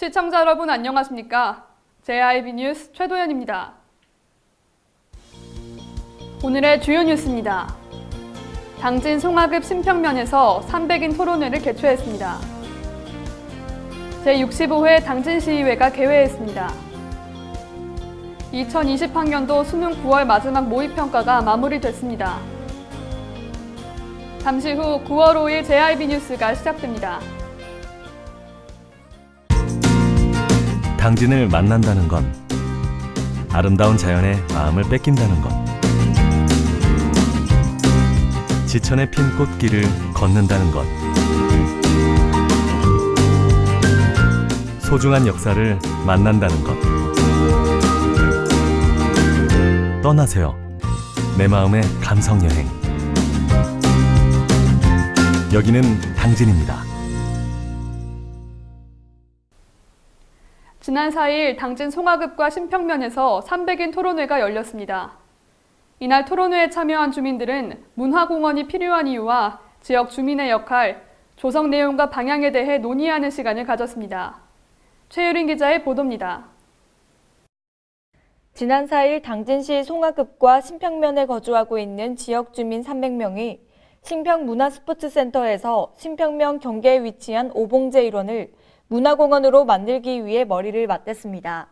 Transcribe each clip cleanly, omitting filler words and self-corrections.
시청자 여러분 안녕하십니까? JIB 뉴스 최도연입니다. 오늘의 주요 뉴스입니다. 당진 송화급 신평면에서 300인 토론회를 개최했습니다. 제65회 당진시의회가 개회했습니다. 2020학년도 수능 9월 마지막 모의평가가 마무리됐습니다. 잠시 후 9월 5일 JIB 뉴스가 시작됩니다. 당진을 만난다는 건 아름다운 자연에 마음을 뺏긴다는 것, 지천에 핀 꽃길을 걷는다는 것, 소중한 역사를 만난다는 것. 떠나세요. 내 마음의 감성여행. 여기는 당진입니다. 지난 4일 당진 송화급과 신평면에서 300인 토론회가 열렸습니다. 이날 토론회에 참여한 주민들은 문화공원이 필요한 이유와 지역 주민의 역할, 조성 내용과 방향에 대해 논의하는 시간을 가졌습니다. 최유린 기자의 보도입니다. 지난 4일 당진시 송화급과 신평면에 거주하고 있는 지역 주민 300명이 신평문화스포츠센터에서 신평면 경계에 위치한 오봉제 일원을 문화공원으로 만들기 위해 머리를 맞댔습니다.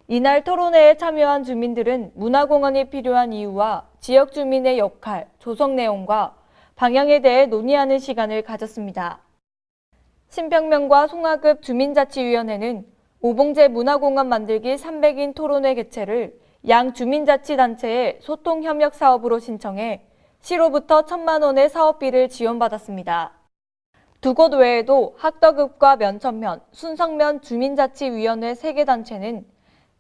이날 토론회에 참여한 주민들은 문화공원이 필요한 이유와 지역 주민의 역할, 조성 내용과 방향에 대해 논의하는 시간을 가졌습니다. 신평면과 송화급 주민자치위원회는 오봉제 문화공원 만들기 300인 토론회 개최를 양 주민자치단체의 소통협력 사업으로 신청해 시로부터 1,000만 원의 사업비를 지원받았습니다. 두 곳 외에도 학덕읍과 면천면, 순성면 주민자치위원회 3개 단체는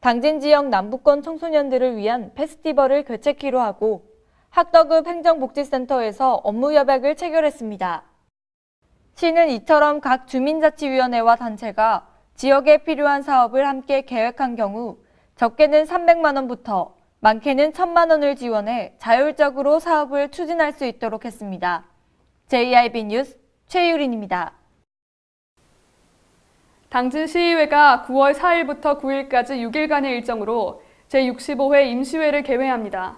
당진 지역 남부권 청소년들을 위한 페스티벌을 개최키로 하고 학덕읍 행정복지센터에서 업무 협약을 체결했습니다. 시는 이처럼 각 주민자치위원회와 단체가 지역에 필요한 사업을 함께 계획한 경우 적게는 300만 원부터 많게는 1,000만 원을 지원해 자율적으로 사업을 추진할 수 있도록 했습니다. JIB 뉴스 최유린입니다. 당진시의회가 9월 4일부터 9일까지 6일간의 일정으로 제65회 임시회를 개회합니다.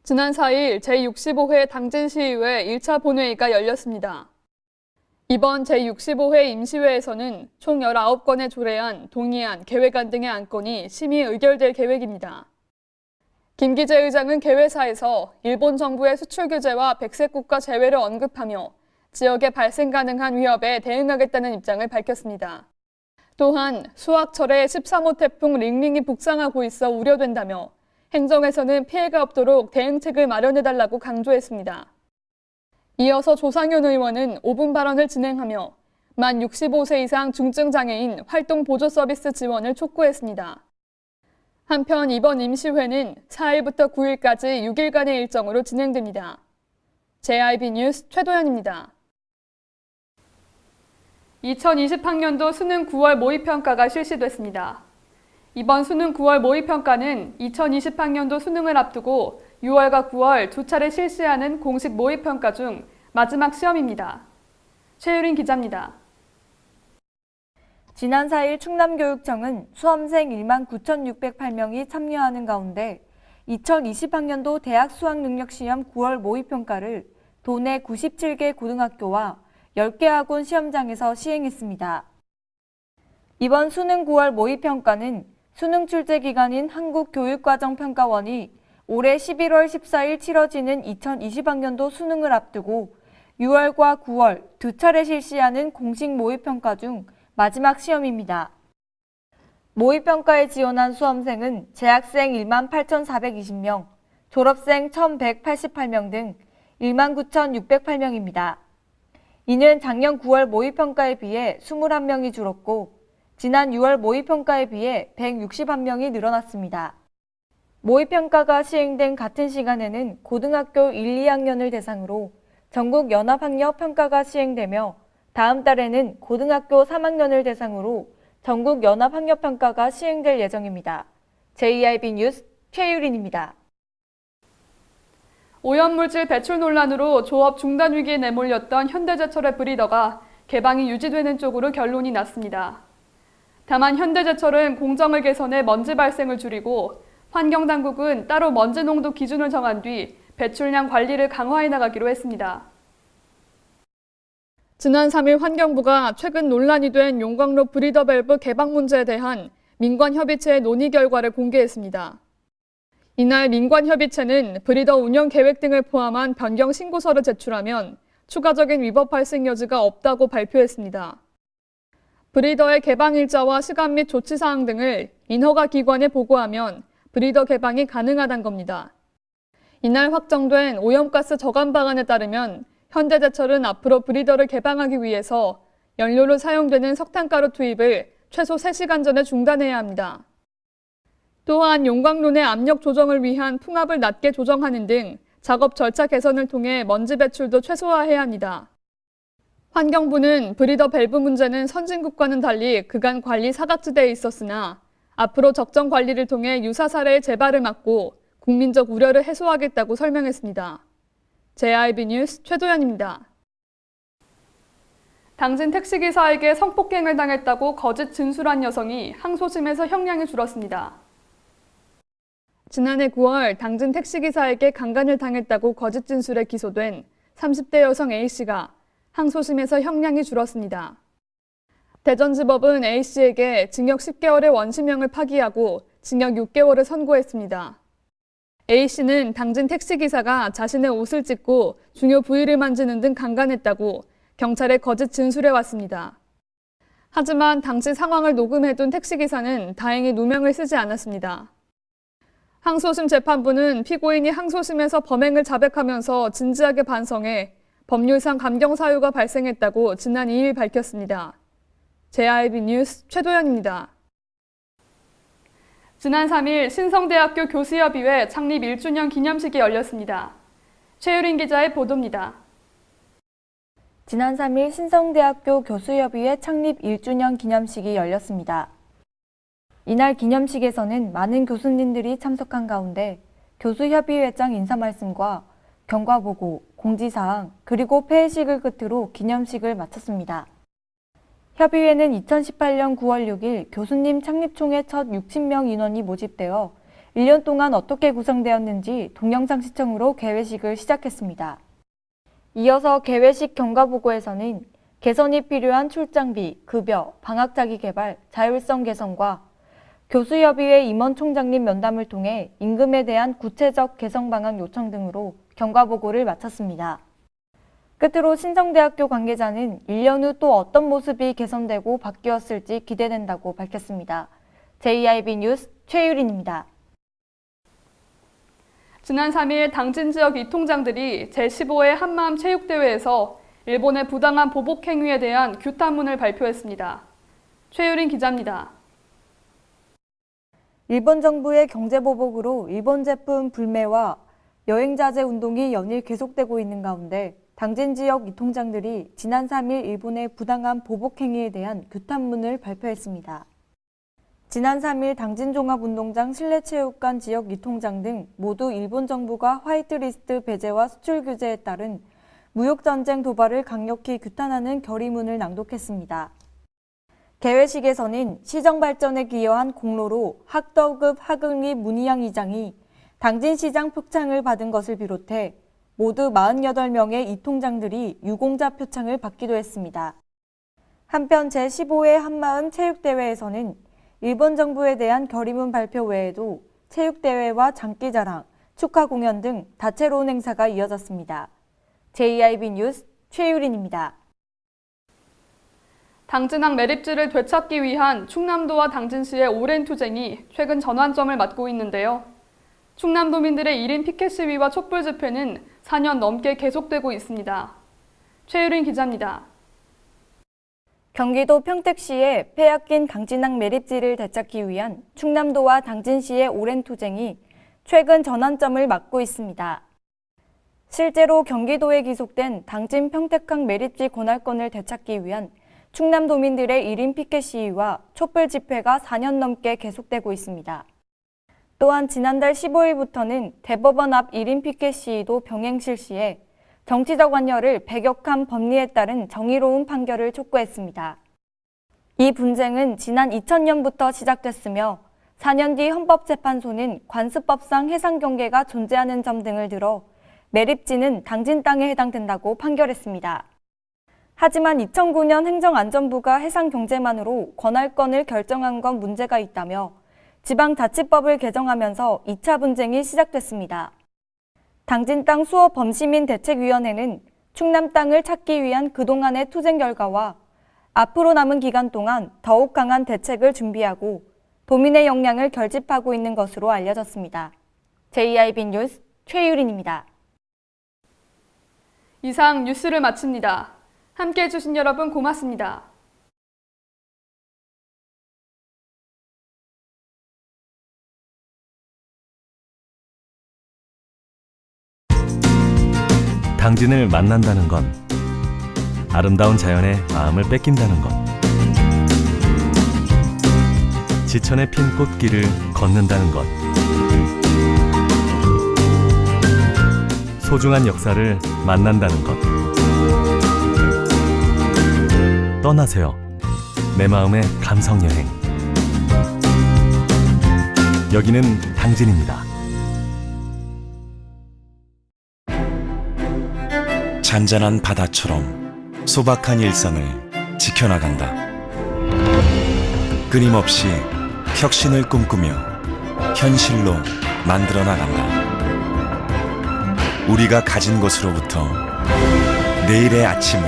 지난 4일 제65회 당진시의회 1차 본회의가 열렸습니다. 이번 제65회 임시회에서는 총 19건의 조례안, 동의안, 계획안 등의 안건이 심의 의결될 계획입니다. 김기재 의장은 개회사에서 일본 정부의 수출 규제와 백색 국가 제외를 언급하며 지역에 발생 가능한 위협에 대응하겠다는 입장을 밝혔습니다. 또한 수학철에 13호 태풍 링링이 북상하고 있어 우려된다며 행정에서는 피해가 없도록 대응책을 마련해달라고 강조했습니다. 이어서 조상현 의원은 5분 발언을 진행하며 만 65세 이상 중증장애인 활동 보조 서비스 지원을 촉구했습니다. 한편 이번 임시회는 4일부터 9일까지 6일간의 일정으로 진행됩니다. JIB 뉴스 최도연입니다. 2020학년도 수능 9월 모의평가가 실시됐습니다. 이번 수능 9월 모의평가는 2020학년도 수능을 앞두고 6월과 9월 두 차례 실시하는 공식 모의평가 중 마지막 시험입니다. 최유린 기자입니다. 지난 4일 충남교육청은 수험생 19,608명이 참여하는 가운데 2020학년도 대학 수학능력시험 9월 모의평가를 도내 97개 고등학교와 10개 학원 시험장에서 시행했습니다. 이번 수능 9월 모의평가는 수능 출제 기관인 한국교육과정평가원이 올해 11월 14일 치러지는 2020학년도 수능을 앞두고 6월과 9월 두 차례 실시하는 공식 모의평가 중 마지막 시험입니다. 모의평가에 지원한 수험생은 재학생 18,420명, 졸업생 1,188명 등 19,608명입니다. 이는 작년 9월 모의평가에 비해 21명이 줄었고 지난 6월 모의평가에 비해 161명이 늘어났습니다. 모의평가가 시행된 같은 시간에는 고등학교 1, 2학년을 대상으로 전국 연합학력 평가가 시행되며 다음 달에는 고등학교 3학년을 대상으로 전국 연합학력 평가가 시행될 예정입니다. JIB 뉴스 최유린입니다. 오염물질 배출 논란으로 조업 중단 위기에 내몰렸던 현대제철의 브리더가 개방이 유지되는 쪽으로 결론이 났습니다. 다만 현대제철은 공정을 개선해 먼지 발생을 줄이고 환경당국은 따로 먼지 농도 기준을 정한 뒤 배출량 관리를 강화해 나가기로 했습니다. 지난 3일 환경부가 최근 논란이 된 용광로 브리더 밸브 개방 문제에 대한 민관협의체의 논의 결과를 공개했습니다. 이날 민관협의체는 브리더 운영 계획 등을 포함한 변경 신고서를 제출하면 추가적인 위법 발생 여지가 없다고 발표했습니다. 브리더의 개방 일자와 시간 및 조치 사항 등을 인허가 기관에 보고하면 브리더 개방이 가능하다는 겁니다. 이날 확정된 오염가스 저감 방안에 따르면 현대제철은 앞으로 브리더를 개방하기 위해서 연료로 사용되는 석탄가루 투입을 최소 3시간 전에 중단해야 합니다. 또한 용광로 내 압력 조정을 위한 풍압을 낮게 조정하는 등 작업 절차 개선을 통해 먼지 배출도 최소화해야 합니다. 환경부는 브리더 밸브 문제는 선진국과는 달리 그간 관리 사각지대에 있었으나 앞으로 적정 관리를 통해 유사 사례의 재발을 막고 국민적 우려를 해소하겠다고 설명했습니다. JIB 뉴스 최도연입니다. 당진 택시기사에게 성폭행을 당했다고 거짓 진술한 여성이 항소심에서 형량이 줄었습니다. 지난해 9월 당진 택시기사에게 강간을 당했다고 거짓 진술에 기소된 30대 여성 A씨가 항소심에서 형량이 줄었습니다. 대전지법은 A씨에게 징역 10개월의 원심형을 파기하고 징역 6개월을 선고했습니다. A씨는 당진 택시기사가 자신의 옷을 찢고 중요 부위를 만지는 등 강간했다고 경찰에 거짓 진술해왔습니다. 하지만 당시 상황을 녹음해둔 택시기사는 다행히 누명을 쓰지 않았습니다. 항소심 재판부는 피고인이 항소심에서 범행을 자백하면서 진지하게 반성해 법률상 감경 사유가 발생했다고 지난 2일 밝혔습니다. JIB 뉴스 최도연입니다. 지난 3일 신성대학교 교수협의회 창립 1주년 기념식이 열렸습니다. 최유린 기자의 보도입니다. 지난 3일 신성대학교 교수협의회 창립 1주년 기념식이 열렸습니다. 이날 기념식에서는 많은 교수님들이 참석한 가운데 교수협의회장 인사 말씀과 경과보고, 공지사항, 그리고 폐회식을 끝으로 기념식을 마쳤습니다. 협의회는 2018년 9월 6일 교수님 창립총회 첫 60명 인원이 모집되어 1년 동안 어떻게 구성되었는지 동영상 시청으로 개회식을 시작했습니다. 이어서 개회식 경과보고에서는 개선이 필요한 출장비, 급여, 방학자기 개발, 자율성 개선과 교수협의회 임원 총장님 면담을 통해 임금에 대한 구체적 개선 방안 요청 등으로 경과보고를 마쳤습니다. 끝으로 신성대학교 관계자는 1년 후 또 어떤 모습이 개선되고 바뀌었을지 기대된다고 밝혔습니다. JIB 뉴스 최유린입니다. 지난 3일 당진 지역 이통장들이 제15회 한마음 체육대회에서 일본의 부당한 보복 행위에 대한 규탄문을 발표했습니다. 최유린 기자입니다. 일본 정부의 경제보복으로 일본 제품 불매와 여행자제 운동이 연일 계속되고 있는 가운데 당진 지역 이통장들이 지난 3일 일본의 부당한 보복 행위에 대한 규탄문을 발표했습니다. 지난 3일 당진종합운동장 실내체육관 지역 이통장 등 모두 일본 정부가 화이트리스트 배제와 수출 규제에 따른 무역전쟁 도발을 강력히 규탄하는 결의문을 낭독했습니다. 개회식에서는 시정 발전에 기여한 공로로 학더급 하긍리 문희양 이장이 당진시장 표창을 받은 것을 비롯해 모두 48명의 이통장들이 유공자 표창을 받기도 했습니다. 한편 제15회 한마음 체육대회에서는 일본 정부에 대한 결의문 발표 외에도 체육대회와 장기자랑, 축하 공연 등 다채로운 행사가 이어졌습니다. JIB 뉴스 최유린입니다. 당진항 매립지를 되찾기 위한 충남도와 당진시의 오랜 투쟁이 최근 전환점을 맞고 있는데요. 충남도민들의 1인 피켓 시위와 촛불 집회는 4년 넘게 계속되고 있습니다. 최유린 기자입니다. 경기도 평택시의 폐악긴 당진항 매립지를 되찾기 위한 충남도와 당진시의 오랜 투쟁이 최근 전환점을 맞고 있습니다. 실제로 경기도에 기속된 당진 평택항 매립지 권할권을 되찾기 위한 충남도민들의 1인 피켓 시위와 촛불 집회가 4년 넘게 계속되고 있습니다. 또한 지난달 15일부터는 대법원 앞 1인 피켓 시위도 병행 실시해 정치적 완열을 배격한 법리에 따른 정의로운 판결을 촉구했습니다. 이 분쟁은 지난 2000년부터 시작됐으며 4년 뒤 헌법재판소는 관습법상 해상경계가 존재하는 점 등을 들어 매립지는 당진 땅에 해당된다고 판결했습니다. 하지만 2009년 행정안전부가 해상경제만으로 권할권을 결정한 건 문제가 있다며 지방자치법을 개정하면서 2차 분쟁이 시작됐습니다. 당진 땅 수호 범시민대책위원회는 충남 땅을 찾기 위한 그동안의 투쟁 결과와 앞으로 남은 기간 동안 더욱 강한 대책을 준비하고 도민의 역량을 결집하고 있는 것으로 알려졌습니다. JIB 뉴스 최유린입니다. 이상 뉴스를 마칩니다. 함께해 주신 여러분 고맙습니다. 당진을 만난다는 건 아름다운 자연의 마음을 뺏긴다는 것. 지천에 핀 꽃길을 걷는다는 것. 소중한 역사를 만난다는 것. 떠나세요. 내 마음의 감성 여행. 여기는 당진입니다. 잔잔한 바다처럼 소박한 일상을 지켜나간다. 끊임없이 혁신을 꿈꾸며 현실로 만들어 나간다. 우리가 가진 것으로부터 내일의 아침을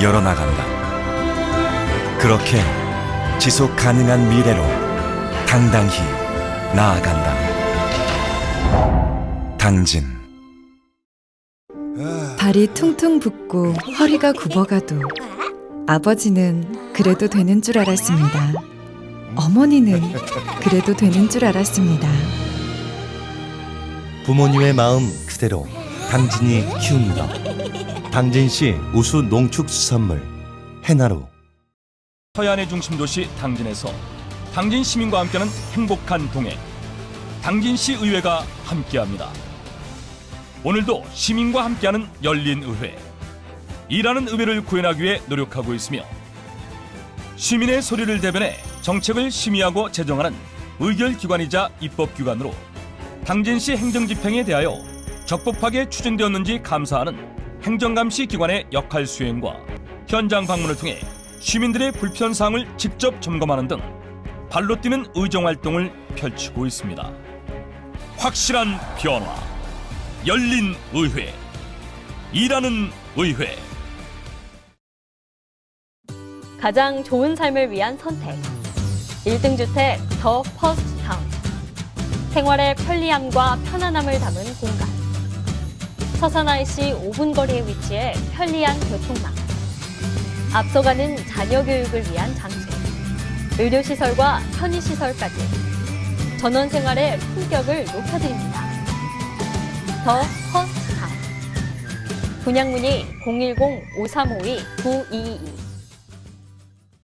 열어나간다. 그렇게 지속 가능한 미래로 당당히 나아간다. 당진. 발이 퉁퉁 붓고 허리가 굽어가도 아버지는 그래도 되는 줄 알았습니다. 어머니는 그래도 되는 줄 알았습니다. 부모님의 마음 그대로 당진이 키웁니다. 당진시 우수 농축수산물 해나루. 서해안의 중심 도시 당진에서 당진 시민과 함께하는 행복한 동행, 당진시 의회가 함께합니다. 오늘도 시민과 함께하는 열린 의회, 일하는 의회를 구현하기 위해 노력하고 있으며 시민의 소리를 대변해 정책을 심의하고 제정하는 의결기관이자 입법기관으로 당진시 행정집행에 대하여 적법하게 추진되었는지 감사하는 행정감시 기관의 역할 수행과 현장 방문을 통해 시민들의 불편사항을 직접 점검하는 등 발로 뛰는 의정활동을 펼치고 있습니다. 확실한 변화, 열린 의회, 일하는 의회. 가장 좋은 삶을 위한 선택. 1등 주택 더 퍼스트 타운. 생활의 편리함과 편안함을 담은 공간. 서산 IC 5분 거리에 위치해 편리한 교통망. 앞서가는 자녀 교육을 위한 장소. 의료시설과 편의시설까지. 전원 생활의 품격을 높여드립니다. 더 퍼스트 타운. 분양 문의 010-5352-9222